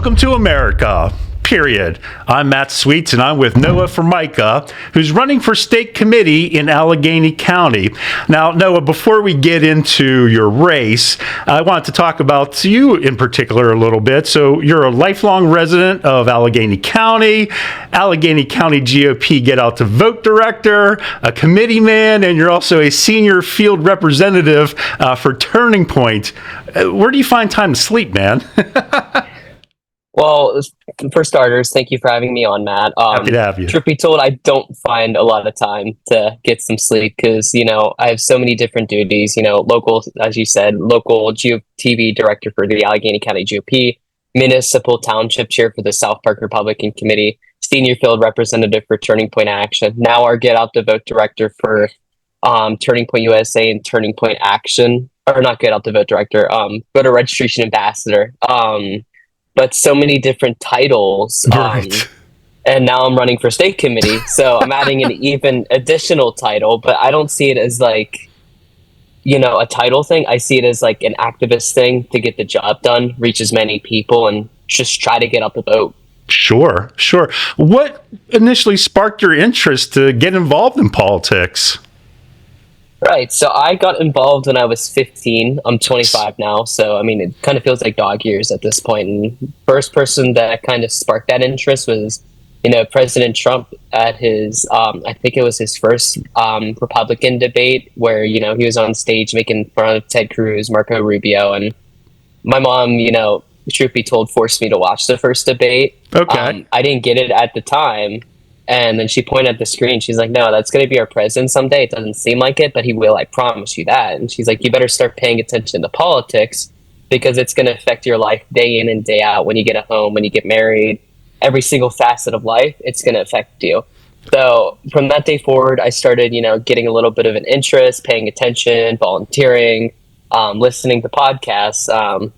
Welcome to America, period. I'm Matt Sweets, and I'm with Noah Formica, who's running for state committee in Allegheny County. Now, Noah, before we get into your race, I want to talk about you in particular a little bit. So you're a lifelong resident of Allegheny County GOP Get Out to Vote Director, a committee man, and you're also a senior field representative for Turning Point. Where do you find time to sleep, man? Well, for starters, thank you for having me on, Matt. Happy to have you. Truth be told, I don't find a lot of time to get some sleep because, I have so many different duties, local, as you said, local GOTV director for the Allegheny County GOP, municipal township chair for the South Park Republican Committee, senior field representative for Turning Point Action, now our Get Out to Vote director for Turning Point USA and Turning Point Action, or not Get Out to Vote director, voter registration ambassador. But so many different titles. Right. And now I'm running for state committee. So I'm adding an even additional title, but I don't see it as like, a title thing. I see it as like an activist thing to get the job done, reach as many people, and just try to get out the vote. Sure. What initially sparked your interest to get involved in politics? Right. So I got involved when I was 15. I'm 25 now. So, it kind of feels like dog years at this point. And first person that kind of sparked that interest was, President Trump at his, I think it was his first Republican debate where, he was on stage making fun of Ted Cruz, Marco Rubio. And my mom, truth be told, forced me to watch the first debate. Okay. I didn't get it at the time. And then she pointed at the screen. She's like, no, that's going to be our president someday. It doesn't seem like it, but he will. I promise you that. And she's like, you better start paying attention to politics because it's going to affect your life day in and day out. When you get a home, when you get married, every single facet of life, it's going to affect you. So from that day forward, I started, getting a little bit of an interest, paying attention, volunteering, listening to podcasts.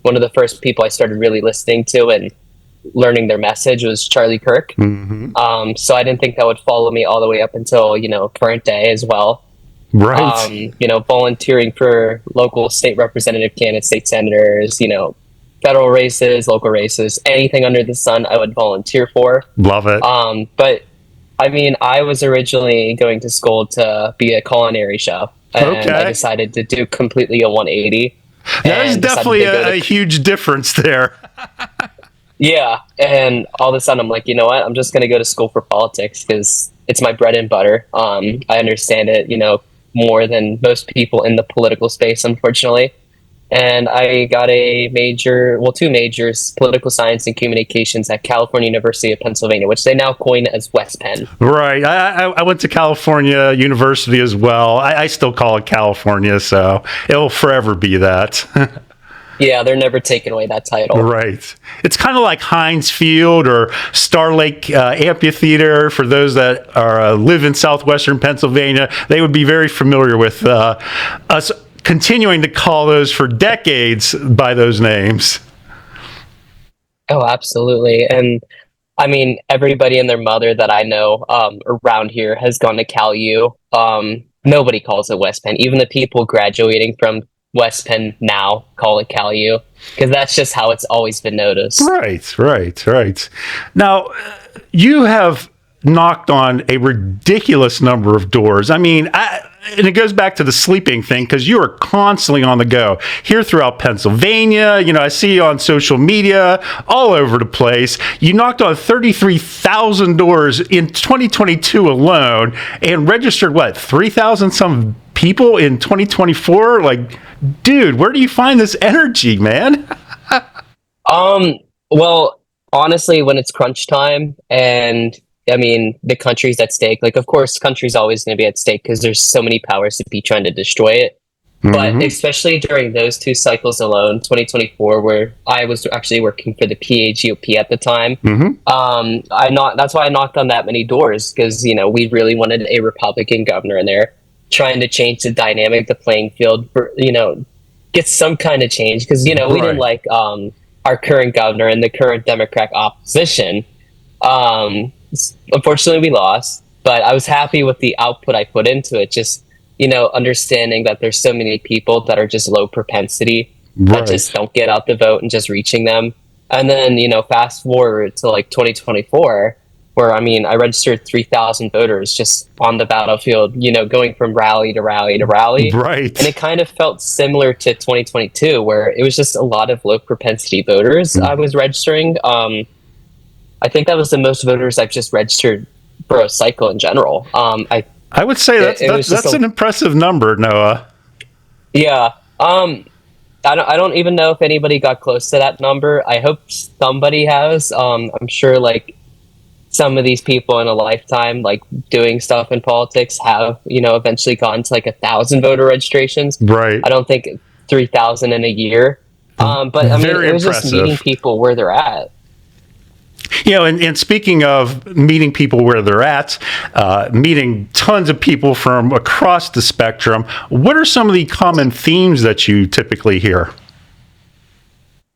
One of the first people I started really listening to and learning their message was Charlie Kirk. Mm-hmm. So I didn't think that would follow me all the way up until, current day as well. Right. Volunteering for local state representative candidates, state senators, federal races, local races, anything under the sun I would volunteer for. Love it. But I was originally going to school to be a culinary chef. And I decided to do completely a 180. That is definitely a huge difference there. Yeah, and all of a sudden I'm like, you know what? I'm just going to go to school for politics because it's my bread and butter. I understand it, more than most people in the political space, unfortunately. And I got two majors, political science and communications at California University of Pennsylvania, which they now coin as West Penn. Right. I went to California University as well. I still call it California, so it'll forever be that. Yeah, they're never taking away that title. Right. It's kind of like Heinz Field or Star Lake Amphitheater. For those that live in Southwestern Pennsylvania, they would be very familiar with us continuing to call those for decades by those names. Oh, absolutely. And everybody and their mother that I know around here has gone to Cal U. Nobody calls it West Penn. Even the people graduating from West Penn now call it Cal U because that's just how it's always been noticed. Right. Now, you have knocked on a ridiculous number of doors. And it goes back to the sleeping thing because you are constantly on the go here throughout Pennsylvania. I see you on social media all over the place. You knocked on 33,000 doors in 2022 alone and registered 3,000 some people in 2024. Like, dude, where do you find this energy, man? Well, honestly, when it's crunch time and the country's at stake. Like, of course, country's always going to be at stake because there's so many powers to be trying to destroy it. Mm-hmm. But especially during those two cycles alone, 2024, where I was actually working for the GOP at the time, that's why I knocked on that many doors because, we really wanted a Republican governor in there trying to change the dynamic, the playing field, for, get some kind of change because, we didn't like our current governor and the current Democrat opposition. Unfortunately, we lost, but I was happy with the output I put into it. Just, understanding that there's so many people that are just low propensity that just don't get out the vote and just reaching them. And then, fast forward to like 2024, where I registered 3,000 voters just on the battlefield, going from rally to rally to rally. Right. And it kind of felt similar to 2022, where it was just a lot of low propensity voters I was registering. I think that was the most voters I've just registered for a cycle in general. I would say that's an impressive number, Noah. Yeah. I don't even know if anybody got close to that number. I hope somebody has. I'm sure like some of these people in a lifetime, like doing stuff in politics, have eventually gotten to like 1,000 voter registrations. Right. I don't think 3,000 in a year. But it was just meeting people where they're at. And speaking of meeting people where they're at, meeting tons of people from across the spectrum, what are some of the common themes that you typically hear?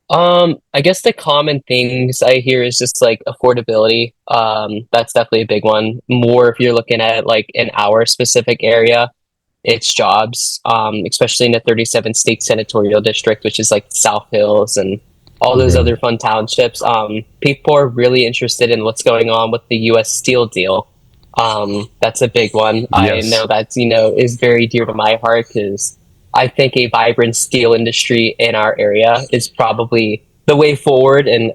I guess the common things I hear is just like affordability. That's definitely a big one. More if you're looking at like in our specific area, it's jobs, especially in the 37 state senatorial district, which is like South Hills and all those other fun townships. People are really interested in what's going on with the U.S. Steel deal. That's a big one. Yes. I know that, is very dear to my heart because I think a vibrant steel industry in our area is probably the way forward. And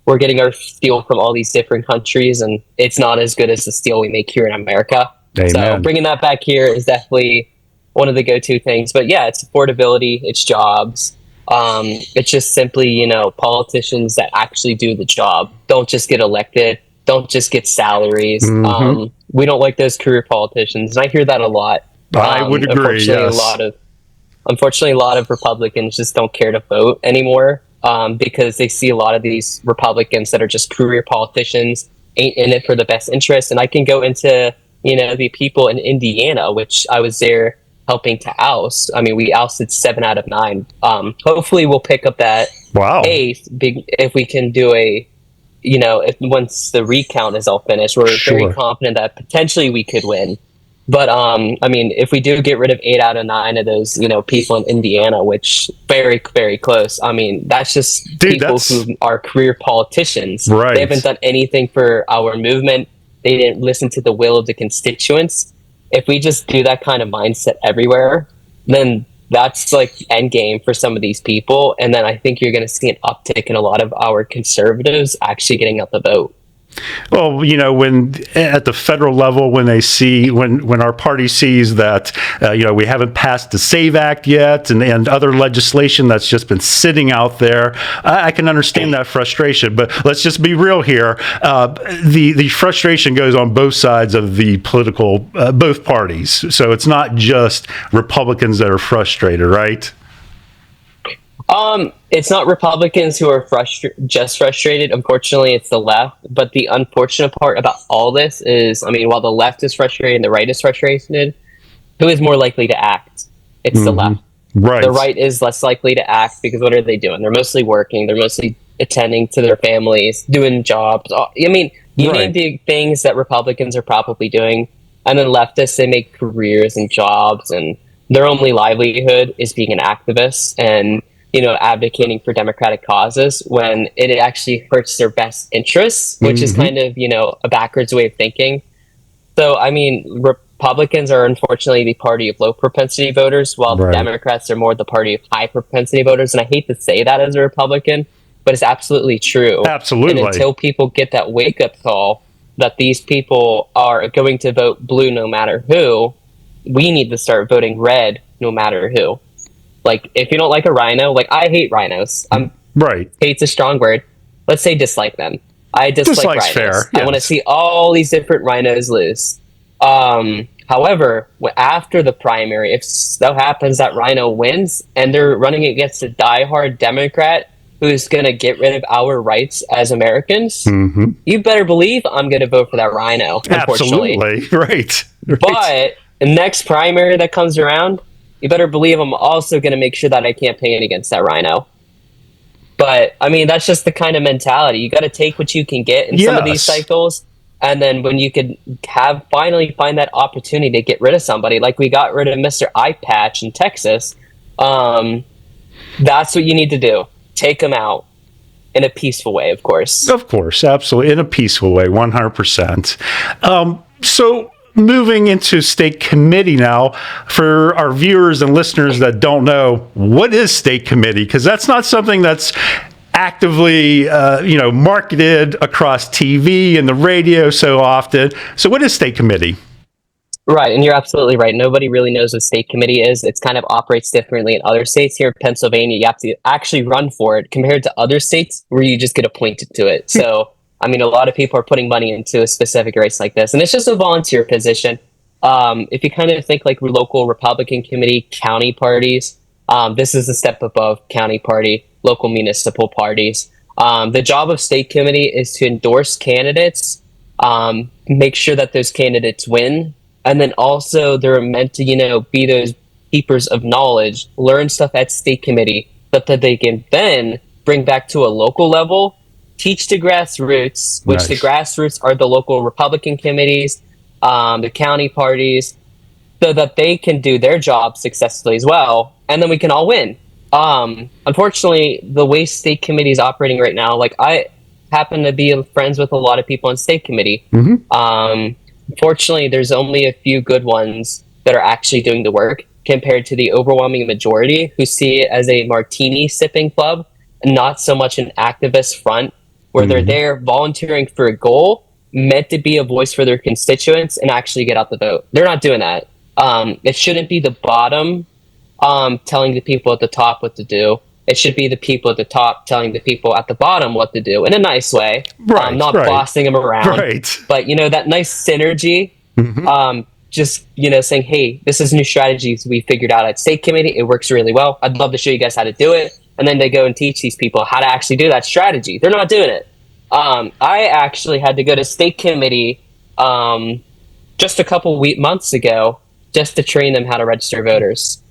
we're getting our steel from all these different countries, and it's not as good as the steel we make here in America. Amen. So bringing that back here is definitely one of the go-to things. But yeah, it's affordability, it's jobs. It's just simply, politicians that actually do the job. Don't just get elected. Don't just get salaries. Mm-hmm. We don't like those career politicians. And I hear that a lot. I would agree, yes. Unfortunately, a lot of Republicans just don't care to vote anymore because they see a lot of these Republicans that are just career politicians, ain't in it for the best interest. And I can go into, the people in Indiana, which I was there helping to oust. We ousted 7 out of 9. Hopefully we'll pick up that 8th if we can do if once the recount is all finished. We're very confident that potentially we could win. But if we do get rid of 8 out of 9 of those, people in Indiana, which very, very close. That's just people who are career politicians. Right. They haven't done anything for our movement. They didn't listen to the will of the constituents. If we just do that kind of mindset everywhere, then that's like the end game for some of these people. And then I think you're going to see an uptick in a lot of our conservatives actually getting out the vote. Well, when at the federal level, when they see, when our party sees that, we haven't passed the SAVE Act yet and other legislation that's just been sitting out there, I can understand that frustration. But let's just be real here. The frustration goes on both sides of the political, both parties. So it's not just Republicans that are frustrated, right? It's not Republicans who are just frustrated. Unfortunately, it's the left. But the unfortunate part about all this is, while the left is frustrated and the right is frustrated, who is more likely to act? It's the left. Right. The right is less likely to act because what are they doing? They're mostly working. They're mostly attending to their families, doing jobs. You name the things that Republicans are probably doing. And then leftists, they make careers and jobs, and their only livelihood is being an activist and advocating for democratic causes when it actually hurts their best interests, which is kind of, a backwards way of thinking. So, Republicans are unfortunately the party of low propensity voters, while the Democrats are more the party of high propensity voters. And I hate to say that as a Republican, but it's absolutely true. Absolutely. And until people get that wake up call that these people are going to vote blue no matter who, we need to start voting red no matter who. Like, if you don't like a rhino, I hate rhinos. Hate's a strong word. Let's say dislike them. I dislike rhinos. Fair. Yes. I want to see all these different rhinos loose. However, after the primary, if so happens that rhino wins and they're running against a diehard Democrat who's going to get rid of our rights as Americans, you better believe I'm going to vote for that rhino, unfortunately. Absolutely. Right. But the next primary that comes around, you better believe I'm also going to make sure that I campaign against that rhino. But, that's just the kind of mentality. You got to take what you can get in some of these cycles. And then when you could finally find that opportunity to get rid of somebody, like we got rid of Mr. Eye Patch in Texas, that's what you need to do. Take him out. in a peaceful way, of course. Of course, absolutely, in a peaceful way, 100%. So moving into state committee now, for our viewers and listeners that don't know, what is state committee? Because that's not something that's actively, marketed across TV and the radio so often. So what is state committee? Right, and you're absolutely right. Nobody really knows what state committee is. It's kind of operates differently in other states. Here in Pennsylvania, you have to actually run for it compared to other states where you just get appointed to it. So, I mean, a lot of people are putting money into a specific race like this, and it's just a volunteer position. If you kind of think like local Republican committee, county parties, this is a step above county party, local municipal parties. The job of state committee is to endorse candidates, make sure that those candidates win. And then also they're meant to, be those keepers of knowledge, learn stuff at state committee, but that they can then bring back to a local level, teach the grassroots, which the grassroots are the local Republican committees, the county parties, so that they can do their job successfully as well. And then we can all win. Unfortunately, the way state committee is operating right now, like I happen to be friends with a lot of people on state committee. Unfortunately, there's only a few good ones that are actually doing the work compared to the overwhelming majority who see it as a martini sipping club and not so much an activist front where they're there volunteering for a goal, meant to be a voice for their constituents and actually get out the vote. They're not doing that. It shouldn't be the bottom telling the people at the top what to do. It should be the people at the top telling the people at the bottom what to do in a nice way, not bossing them around. But, that nice synergy, just, saying, hey, this is new strategies we figured out at state committee. It works really well. I'd love to show you guys how to do it. And then they go and teach these people how to actually do that strategy. They're not doing it. I actually had to go to state committee just a couple months ago just to train them how to register voters.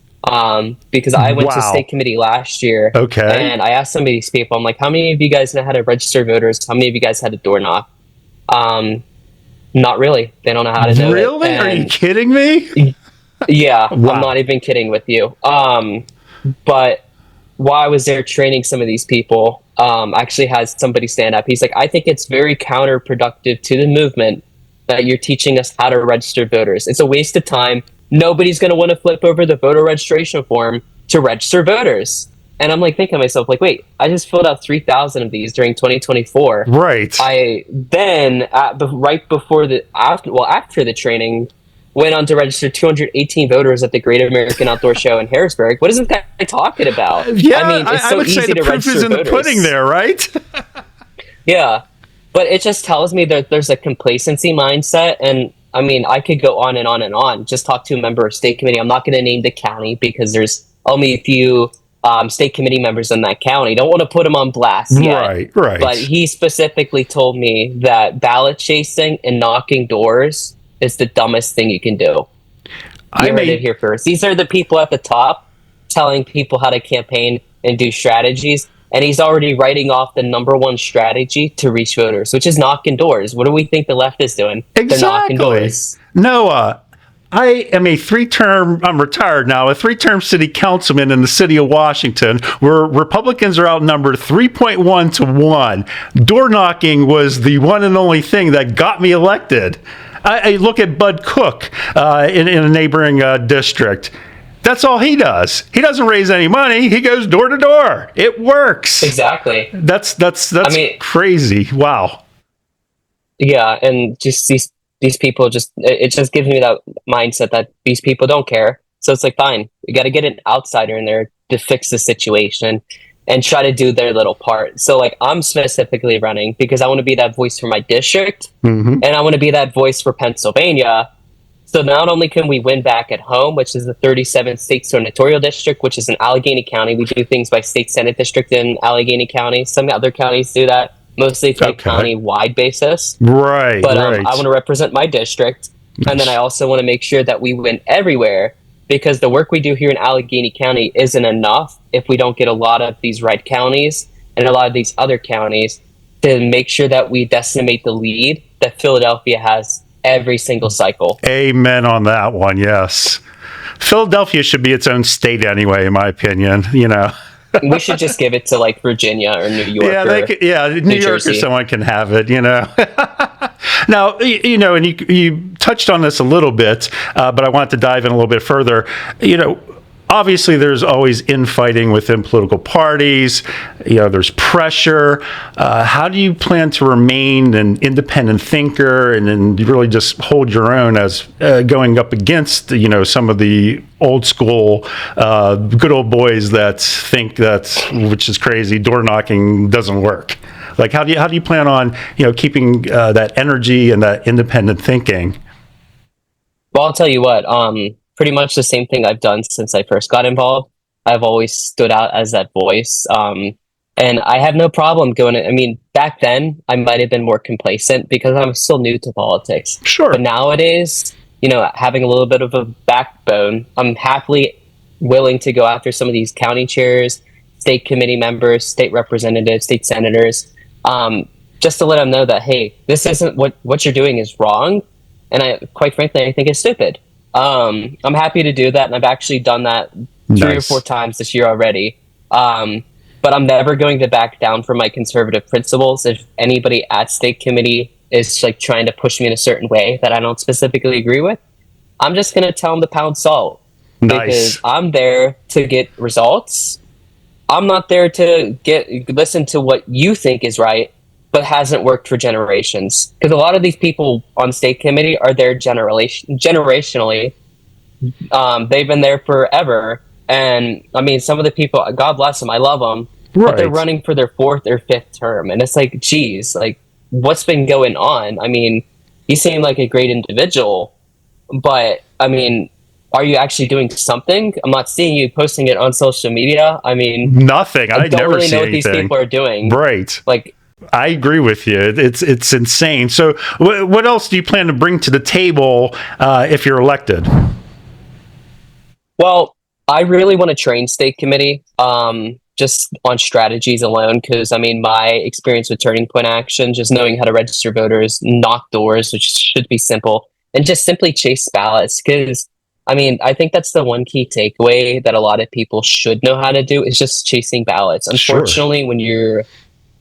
Because I went to state committee last year. And I asked some of these people, I'm like, how many of you guys know how to register voters? How many of you guys had to door knock? Not really. They don't know how to do it. Really? Are you kidding me? Yeah, I'm not even kidding with you. But while I was there training some of these people, actually has somebody stand up. He's like, I think it's very counterproductive to the movement that you're teaching us how to register voters. It's a waste of time. Nobody's going to want to flip over the voter registration form to register voters. And I'm like thinking to myself, like, wait, I just filled out 3,000 of these during 2024. I then, after the training, went on to register 218 voters at the Great American Outdoor Show in Harrisburg. What is this guy talking about? Yeah, I mean, it's so would easy say the to proof register is in voters. the pudding there, right? Yeah, but it just tells me that there's a complacency mindset. And I mean, I could go on and on and on. Just talk to a member of state committee. I'm not going to name the county because there's only a few state committee members in that county. Don't want to put him on blast yet. Right. But he specifically told me that ballot chasing and knocking doors is the dumbest thing you can do. You heard it here first. These are the people at the top telling people how to campaign and do strategies. And he's already writing off the number one strategy to reach voters, which is knocking doors. What do we think the left is doing? Exactly. They're knocking doors. Noah, I am I'm retired now, a 3-term city councilman in the city of Washington, where Republicans are outnumbered 3.1 to 1. Door knocking was the one and only thing that got me elected. I look at Bud Cook in a neighboring district. That's all he does. He doesn't raise any money. He goes door to door. It works. Exactly. That's crazy. Wow. Yeah, and just these people it just gives me that mindset that these people don't care. So it's like, fine, we got to get an outsider in there to fix the situation and try to do their little part. So like, I'm specifically running because I want to be that voice for my district, and I want to be that voice for Pennsylvania. So not only can we win back at home, which is the 37th state senatorial district, which is in Allegheny County. We do things by state senate district in Allegheny County. Some other counties do that, mostly for a county-wide basis. But I want to represent my district. And then I also want to make sure that we win everywhere, because the work we do here in Allegheny County isn't enough if we don't get a lot of these red counties and a lot of these other counties to make sure that we decimate the lead that Philadelphia has every single cycle. Amen on that one, yes. Philadelphia should be its own state anyway, in my opinion, We should just give it to like Virginia or New York. New York Jersey. or someone can have it, Now, and you touched on this a little bit, but I want to dive in a little bit further. Obviously, there's always infighting within political parties. There's pressure. How do you plan to remain an independent thinker and really just hold your own as going up against, some of the old school, good old boys that think which is crazy, door knocking doesn't work? Like, how do you plan on, keeping that energy and that independent thinking? Well, I'll tell you what. Pretty much the same thing I've done since I first got involved. I've always stood out as that voice. And I have no problem back then I might have been more complacent because I'm still new to politics. Sure. But nowadays, having a little bit of a backbone, I'm happily willing to go after some of these county chairs, state committee members, state representatives, state senators, just to let them know that, hey, this isn't what you're doing is wrong. And quite frankly, I think it's stupid. I'm happy to do that, and I've actually done that 3 or 4 times this year already. But I'm never going to back down from my conservative principles. If anybody at state committee is like trying to push me in a certain way that I don't specifically agree with, I'm just going to tell them to pound salt. Because I'm there to get results. I'm not there to listen to what you think is right, but hasn't worked for generations. Because a lot of these people on state committee are there generationally. They've been there forever. And some of the people, God bless them, I love them, but they're running for their 4th or 5th term. And it's like, geez, like, what's been going on? You seem like a great individual, but are you actually doing something? I'm not seeing you posting it on social media. Nothing. I don't really know anything. what these people are doing. Right. Like, I agree with you. It's insane. So what else do you plan to bring to the table if you're elected? Well, I really want to train state committee just on strategies alone because, my experience with Turning Point Action, just knowing how to register voters, knock doors, which should be simple, and just simply chase ballots because, I think that's the one key takeaway that a lot of people should know how to do is just chasing ballots. Unfortunately, when you're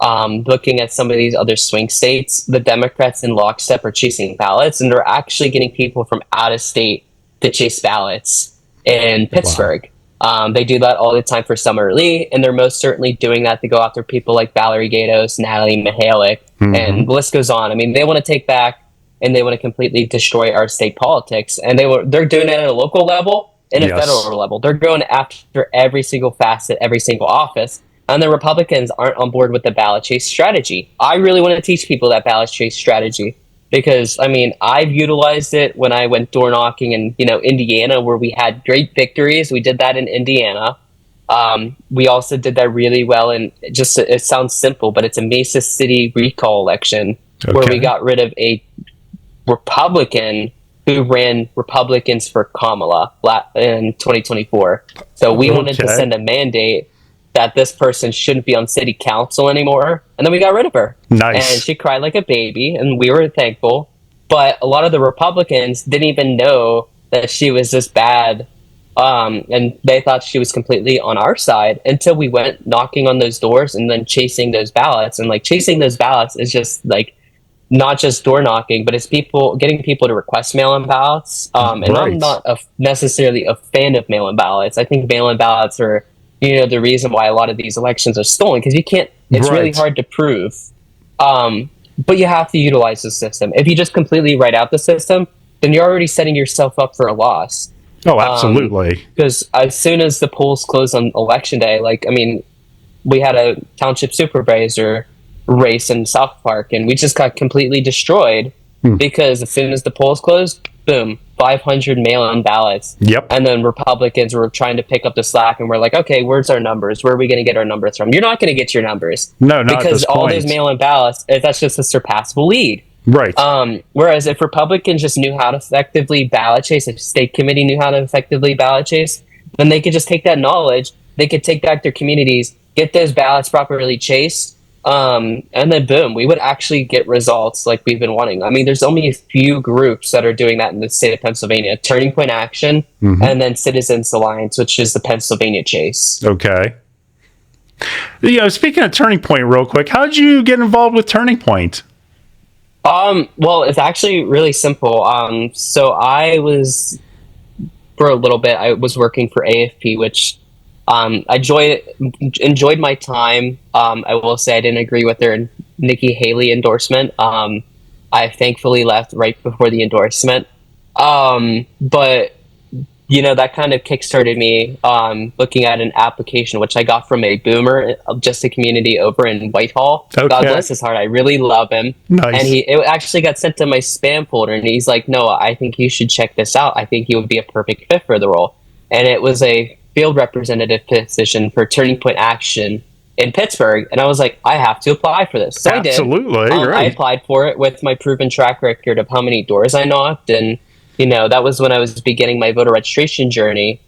looking at some of these other swing states, the Democrats in lockstep are chasing ballots, and they're actually getting people from out of state to chase ballots in Pittsburgh. Wow. They do that all the time for Summer Lee, and they're most certainly doing that to go after people like Valerie Gatos, Natalie Mihalik, and the list goes on. They want to take back and they want to completely destroy our state politics, and they're doing it at a local level and a federal level. They're going after every single facet, every single office. And the Republicans aren't on board with the ballot chase strategy. I really want to teach people that ballot chase strategy because, I've utilized it when I went door knocking in, Indiana, where we had great victories. We did that in Indiana. We also did that really well. And it sounds simple, but it's a Mesa City recall election where we got rid of a Republican who ran Republicans for Kamala in 2024. So we wanted to send a mandate that this person shouldn't be on city council anymore. And then we got rid of her. Nice. And she cried like a baby, and we were thankful. But a lot of the Republicans didn't even know that she was this bad. And they thought she was completely on our side until we went knocking on those doors and then chasing those ballots. And chasing those ballots is just not just door knocking, but it's getting people to request mail-in ballots. And I'm not necessarily a fan of mail-in ballots. I think mail-in ballots are the reason why a lot of these elections are stolen because it's really hard to prove. But you have to utilize the system. If you just completely write out the system, then you're already setting yourself up for a loss. Oh, absolutely. Because as soon as the polls close on election day, we had a township supervisor race in South Park and we just got completely destroyed because as soon as the polls closed, boom, 500 mail-in ballots. Yep. And then Republicans were trying to pick up the slack and we're like, okay, where's our numbers? Where are we going to get our numbers from? You're not going to get your numbers. No, not because at this all point. those mail-in ballots, that's just a surpassable lead. Right. Whereas if Republicans just knew how to effectively ballot chase, if state committee knew how to effectively ballot chase, then they could just take that knowledge, they could take back their communities, get those ballots properly chased, and then boom, we would actually get results like we've been wanting. There's only a few groups that are doing that in the state of Pennsylvania: Turning Point Action, and then Citizens Alliance, which is the Pennsylvania Chase. Okay. Speaking of Turning Point real quick, how did you get involved with Turning Point? Well, it's actually really simple. So I was, for a little bit, I was working for AFP, which enjoyed my time. I will say I didn't agree with their Nikki Haley endorsement. I thankfully left right before the endorsement. But that kind of kickstarted me looking at an application which I got from a boomer, just a community over in Whitehall. Okay. God bless his heart. I really love him. Nice. And it actually got sent to my spam folder, and he's like, "Noah, I think you should check this out. I think you would be a perfect fit for the role." And it was a field representative position for Turning Point Action in Pittsburgh. And I was like, I have to apply for this. So Absolutely. I did. Right. I applied for it with my proven track record of how many doors I knocked. And, that was when I was beginning my voter registration journey.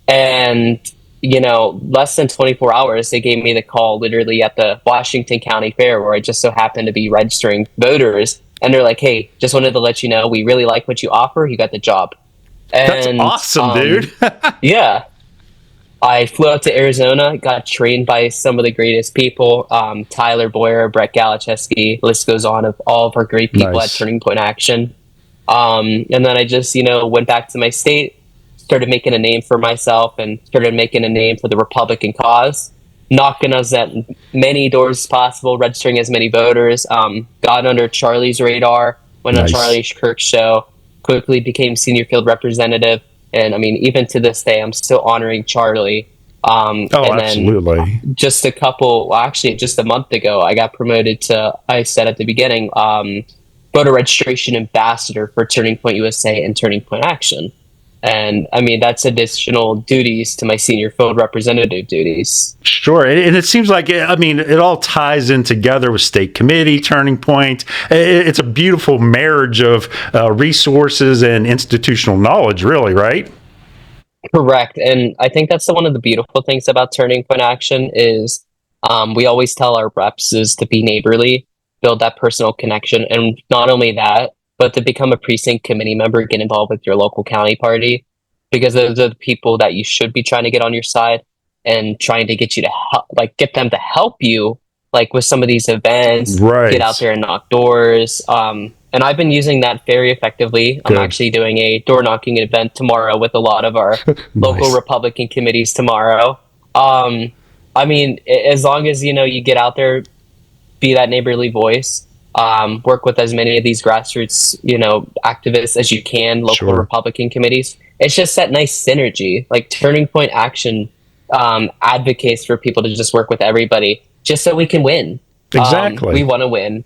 And, less than 24 hours, they gave me the call literally at the Washington County Fair, where I just so happened to be registering voters. And they're like, "Hey, just wanted to let you know, we really like what you offer. You got the job." And, that's awesome, dude. Yeah. I flew out to Arizona, got trained by some of the greatest people, Tyler Boyer, Brett Galacheski, list goes on, of all of our great people Nice. at Turning Point Action. And then I just, went back to my state, started making a name for myself, and started making a name for the Republican cause, knocking us at many doors as possible, registering as many voters, got under Charlie's radar, went on Nice. Charlie Kirk's show, quickly became senior field representative. And I mean, even to this day, I'm still honoring Charlie. And absolutely. then just a month ago, I got promoted to, I said at the beginning, voter registration ambassador for Turning Point USA and Turning Point Action. And I mean, that's additional duties to my senior field representative duties. Sure. And it seems like, it all ties in together with state committee, Turning Point. It's a beautiful marriage of resources and institutional knowledge, really, right? Correct. And I think that's one of the beautiful things about Turning Point Action is we always tell our reps is to be neighborly, build that personal connection. And not only that, but to become a precinct committee member, get involved with your local county party, because those are the people that you should be trying to get on your side and trying to get you to get them to help you, with some of these events, Right. Get out there and knock doors. And I've been using that very effectively. Good. I'm actually doing a door knocking event tomorrow with a lot of our local Republican committees tomorrow. As long as, you get out there, be that neighborly voice, work with as many of these grassroots, activists as you can, local Republican committees. It's just that nice synergy. Like Turning Point Action advocates for people to just work with everybody, just so we can win. Exactly. We want to win.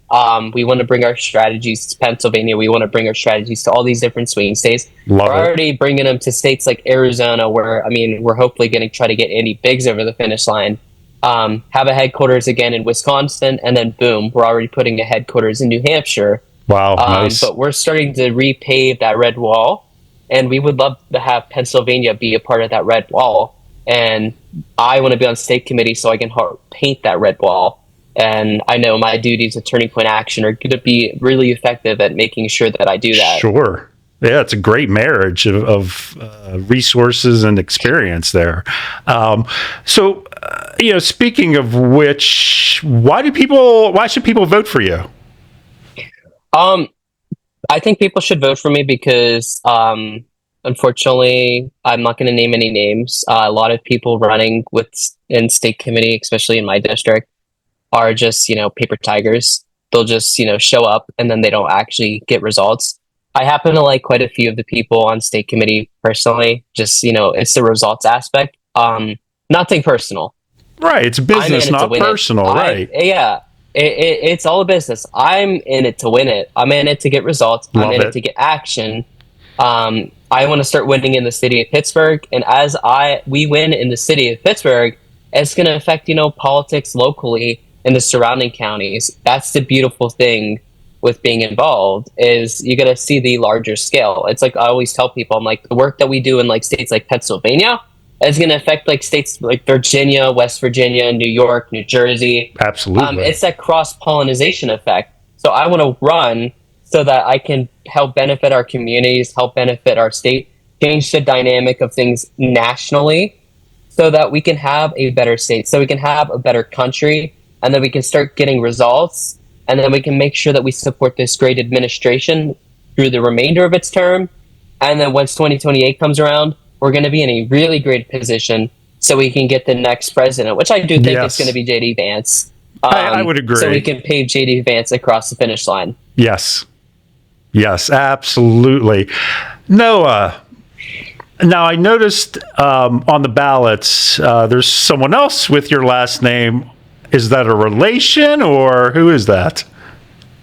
We want to bring our strategies to Pennsylvania. We want to bring our strategies to all these different swing states. We're already bringing them to states like Arizona, where we're hopefully going to try to get Andy Biggs over the finish line. Have a headquarters again in Wisconsin, and then boom, we're already putting a headquarters in New Hampshire. Wow, nice. But we're starting to repave that red wall, and we would love to have Pennsylvania be a part of that red wall. And I want to be on state committee so I can paint that red wall. And I know my duties at Turning Point Action are going to be really effective at making sure that I do that. Sure. Yeah, it's a great marriage of resources and experience there. Speaking of which, why should people vote for you? I think people should vote for me because, unfortunately, I'm not going to name any names. A lot of people running in state committee, especially in my district, are just, paper tigers. They'll just, show up and then they don't actually get results. I happen to like quite a few of the people on state committee personally. Just, it's the results aspect. Nothing personal. Right. It's business, not personal. Right. It's all a business. I'm in it to win it. I'm in it to get results. I'm in it to get action. I want to start winning in the city of Pittsburgh. And as we win in the city of Pittsburgh, it's going to affect, politics locally in the surrounding counties. That's the beautiful thing with being involved, is you got to see the larger scale. It's like I always tell people, I'm like, the work that we do in states like Pennsylvania is going to affect states like Virginia, West Virginia, New York, New Jersey. Absolutely. It's that cross-pollination effect. So I want to run so that I can help benefit our communities, help benefit our state, change the dynamic of things nationally, so that we can have a better state, so we can have a better country, and then we can start getting results, and then we can make sure that we support this great administration through the remainder of its term. And then once 2028 comes around, we're going to be in a really great position so we can get the next president, which I do think Yes. is going to be J.D. Vance. I would agree. So we can pave J.D. Vance across the finish line. Yes. Yes, absolutely. Noah, now I noticed on the ballots, there's someone else with your last name. Is that a relation, or who is that?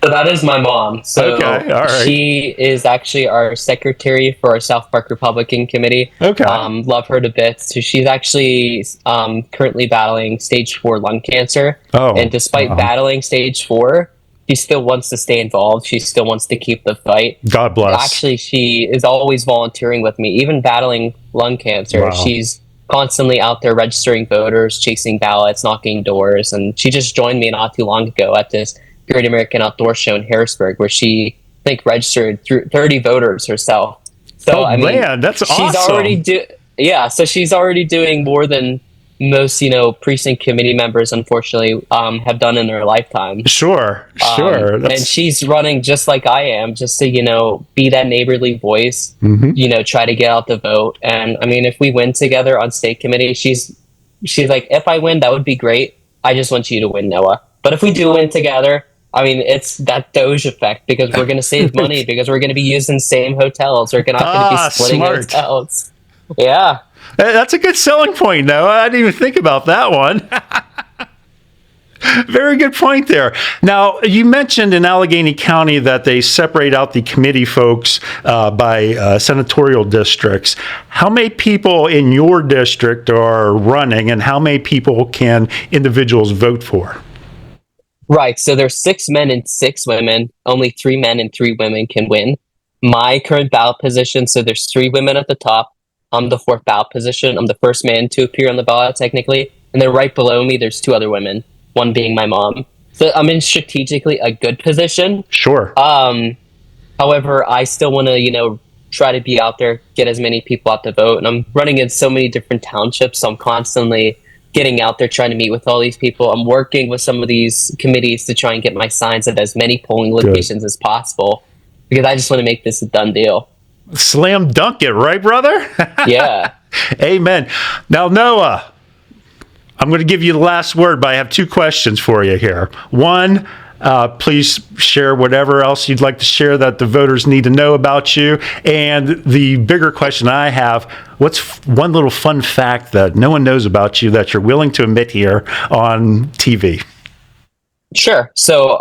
So that is my mom. So Okay, all right. she is actually our secretary for our South Park Republican Committee. Okay. Love her to bits. So she's actually currently battling stage 4 lung cancer. Oh, and despite wow. battling stage 4, she still wants to stay involved. She still wants to keep the fight. God bless. Actually, she is always volunteering with me, even battling lung cancer. Wow. She's constantly out there registering voters, chasing ballots, knocking doors. And she just joined me not too long ago at this Great American Outdoor Show in Harrisburg, where she, I think, registered 30 voters herself. So, I mean, man, that's awesome. So she's already doing more than most, precinct committee members, unfortunately, have done in their lifetime. Sure. And she's running just like I am, just to, be that neighborly voice, try to get out the vote. And I mean, if we win together on state committee, she's like, if I win, that would be great. I just want you to win, Noah. But if we do win together, I mean, it's that Doge effect, because we're going to save money, because we're going to be using the same hotels. We're not going to be splitting smart. hotels. Yeah. That's a good selling point, Noah. I didn't even think about that one. Very good point there. Now, you mentioned in Allegheny County that they separate out the committee folks by senatorial districts. How many people in your district are running, and how many people can individuals vote for? Right. So there's 6 men and 6 women. Only 3 men and 3 women can win. My current ballot position, so there's 3 women at the top. I'm the 4th ballot position. I'm the first man to appear on the ballot, technically. And then right below me, there's 2 other women, one being my mom. So I'm in strategically a good position. Sure. However, I still want to, try to be out there, get as many people out to vote. And I'm running in so many different townships, so I'm constantly getting out there, trying to meet with all these people. I'm working with some of these committees to try and get my signs at as many polling locations as possible, because I just want to make this a done deal. Slam dunk it, right, brother? Yeah. Amen. Now, Noah, I'm going to give you the last word, but I have 2 questions for you here. One, please share whatever else you'd like to share that the voters need to know about you. And the bigger question I have, what's one little fun fact that no one knows about you that you're willing to admit here on TV? Sure. So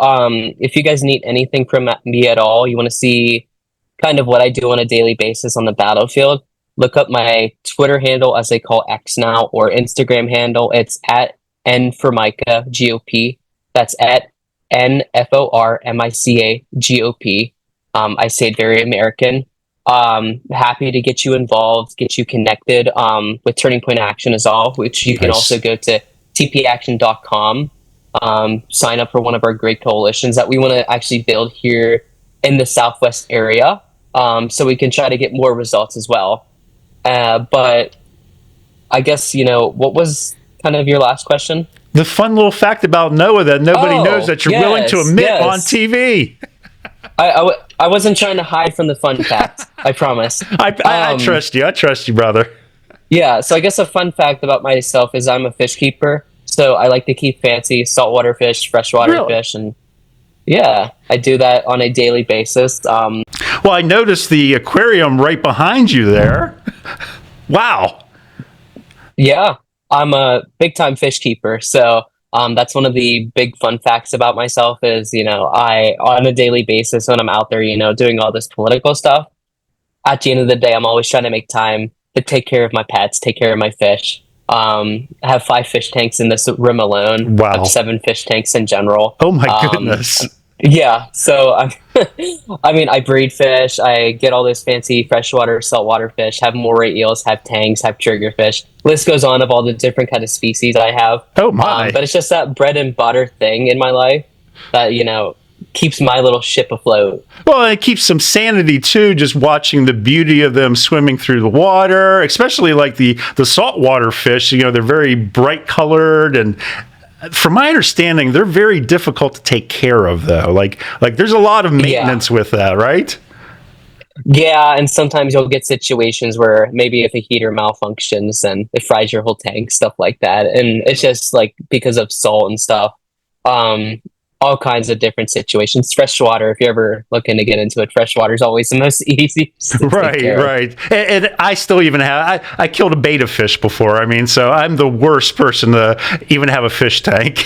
if you guys need anything from me at all, you want to see kind of what I do on a daily basis on the battlefield, look up my Twitter handle, as they call X now, or Instagram handle. It's at Nformica GOP. That's at NFORMICA GOP. I say it very American. Happy to get you involved, get you connected with Turning Point Action as all, which you can also go to TPAction.com. Sign up for one of our great coalitions that we want to actually build here in the Southwest area, so we can try to get more results as well. But I guess, what was kind of your last question? The fun little fact about Noah that nobody knows that you're willing to admit on TV. I wasn't trying to hide from the fun fact. I promise. I trust you. I trust you, brother. Yeah. So I guess a fun fact about myself is I'm a fish keeper. So I like to keep fancy saltwater fish, freshwater fish, and yeah, I do that on a daily basis. Well, I noticed the aquarium right behind you there. Wow. Yeah, I'm a big time fish keeper. So that's one of the big fun facts about myself is, I, on a daily basis, when I'm out there, doing all this political stuff, at the end of the day, I'm always trying to make time to take care of my pets, take care of my fish. I have 5 fish tanks in this room alone. Wow. I have 7 fish tanks in general. Oh my goodness. Yeah. So I breed fish. I get all those fancy freshwater, saltwater fish, have moray eels, have tangs, have triggerfish. List goes on of all the different kind of species I have. Oh my. But it's just that bread and butter thing in my life that, keeps my little ship afloat. Well, it keeps some sanity too, just watching the beauty of them swimming through the water, especially like the saltwater fish. You know, they're very bright colored, and from my understanding, they're very difficult to take care of though. Like there's a lot of maintenance with that, right? Yeah, and sometimes you'll get situations where maybe if a heater malfunctions, then it fries your whole tank, stuff like that. And it's just like because of salt and stuff. All kinds of different situations. Freshwater, if you're ever looking to get into it, freshwater is always the most easy. Right. And I still even have, I killed a betta fish before. I mean, so I'm the worst person to even have a fish tank.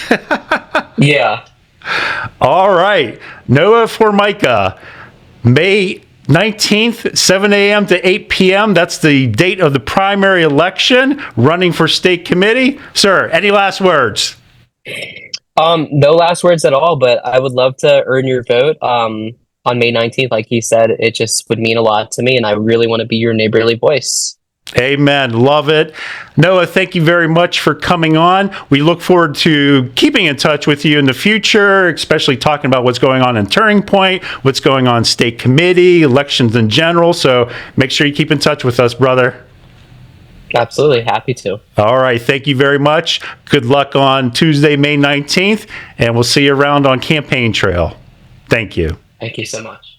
Yeah. All right. Noah Formica, May 19th, 7 a.m. to 8 p.m. That's the date of the primary election, running for state committee. Sir, any last words? No last words at all, but I would love to earn your vote on May 19th. Like you said, it just would mean a lot to me, and I really want to be your neighborly voice. Amen. Love it. Noah, thank you very much for coming on. We look forward to keeping in touch with you in the future, especially talking about what's going on in Turning Point, what's going on state committee, elections in general. So make sure you keep in touch with us, brother. Absolutely. Happy to. All right. Thank you very much. Good luck on Tuesday, May 19th, and we'll see you around on campaign trail. Thank you. Thank you so much.